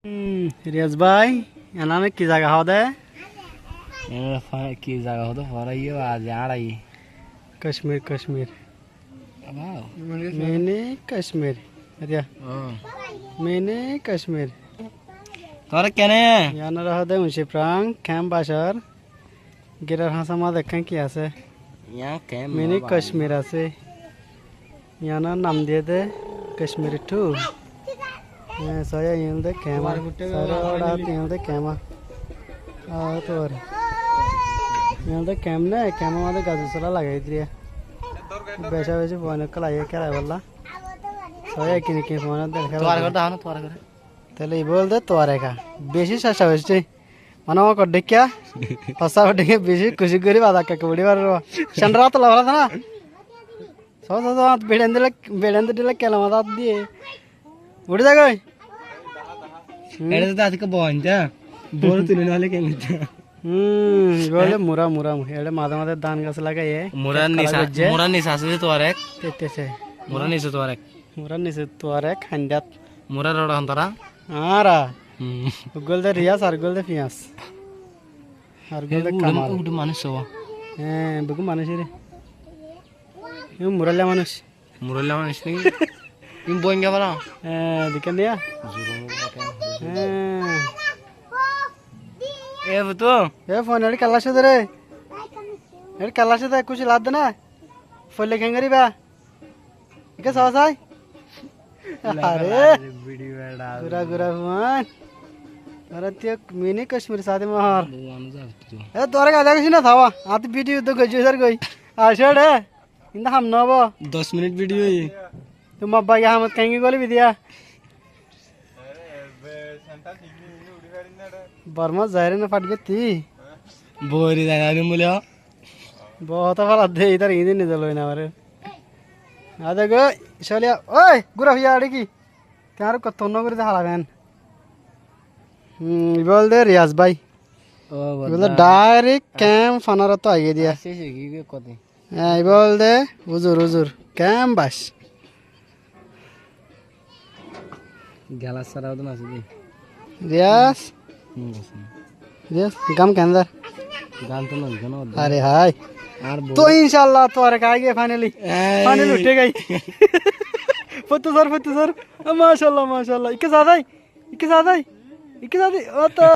रियाज भाई यहाँ में की जगह होता है की जगह हो तो फराइए आज आ रही कश्मीर कश्मीर वाह मैंने कश्मीर रिया मैंने कश्मीर তোরা কেন यहाँ न रहा दे मुझे प्रांग कैम बाशर गिरा हाँ समाज देखें क्या से यहाँ कैम मैंने कश्मीर से यहाँ ना नाम दिए थे कश्मीर टू saya yang dek kema saya orang yang dek kema तो और यहाँ तो कैम ना कैम वाले गाजू सला लगा इधर है बैठा बैठे फोन कल आया क्या है बोला सोया कि नहीं फोन देखा তোয়ারে করতে হয় না তোয়ারে করে তাহলে এই বল দে তোয়ারে का বেশি শাসা হচ্ছে মানে আমার কর দেখিয়া হসা ডেকে বেশি খুশি করে বাদা কাকে বড়ি বার চন্দ্রা তো লাগলা না সো সো সো বেড়েন দিলে কেলা মাথা দিয়ে উড়ে যা গই এটা তো আজকে বন্ধ বড় তুলে নালে কেন বলে মুরা মুরা এটা মাঝে মাঝে ধান গাছ লাগাইয়ে মুরা নিচা আছে তোয়ারে তেতেছে মুরা নিচে তোয়ারে মুরা নিচে তোয়ারে খান্ডাত মুরা রড় হন্তরা আরা গুল দে রিয়াস আর গুল দে পিয়াস আর গুল দে কামাল উড মানুষ হওয়া হ্যাঁ বুকু মানুষ রে মুরালা মানুষ মুরালা মানুষ নাকি তুমি বইঙ্গা পারা হ্যাঁ দিকে নিয়া এ তো এ ফোন এর কালা সাথে রে এর কালা সাথে কুছ লাদ না ফলে কেঙ্গারি বা কে সাসাই अरे गुरा गुरा मान अरे ते मिनी कश्मीर साथे महार ए तोरे का देखि ना थावा आत वीडियो तो गजो सर गई आशड़ है इंदा हम नबो 10 मिनट वीडियो ये तुम अब्बा या हम कहेंगे गोली विदिया बर्मा जाहिर ना फट गई बोरी जाना ने मुले बहुत वाला दे इधर इधर नहीं चलो ना मारे आ देखो चलिए ओए गुरा भैया आड़े की क्या रो कत्तो न करे हाला फैन बोल दे रियाज भाई बोल दे डायरेक्ट कैम फानर तो आगे दिया শেষে কি কতে बोल दे हुजूर हुजूर कैम बस গেলা সারাও তো আছে দি रियाज रियाज गम के अंदर গান তো না জানো अरे हाय আর तो इंशाल्लाह तो आ गए फाइनली फाइनली उठे गई फतू सर माशाल्लाह माशाल्लाह इके साथ आई इके साथ आई ओ तो